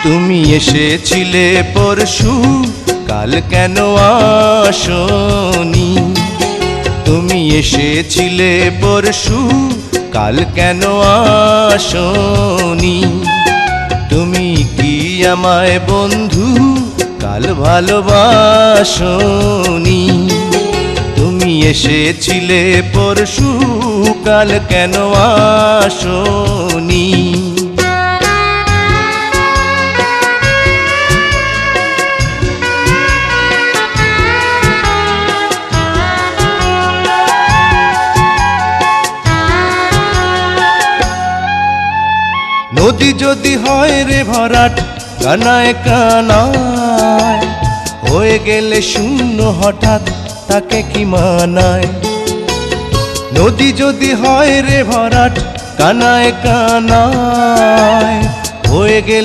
তুমি এসেছিলে পরশু, কাল কেন আসনি? তুমি এসেছিলে পরশু, কাল কেন আসনি? তুমি কি আমায় বন্ধু কাল ভালোবাসনি? তুমি এসেছিলে পরশু, কাল কেন আসনি? নদী যদি হয় রে ভরাট, কানায় কানায় হয়ে গেলে শূন্য হঠাৎ, তাকে কি মানায়? নদী যদি হয় রে ভরাট, কানায় কানায় হয়ে গেলে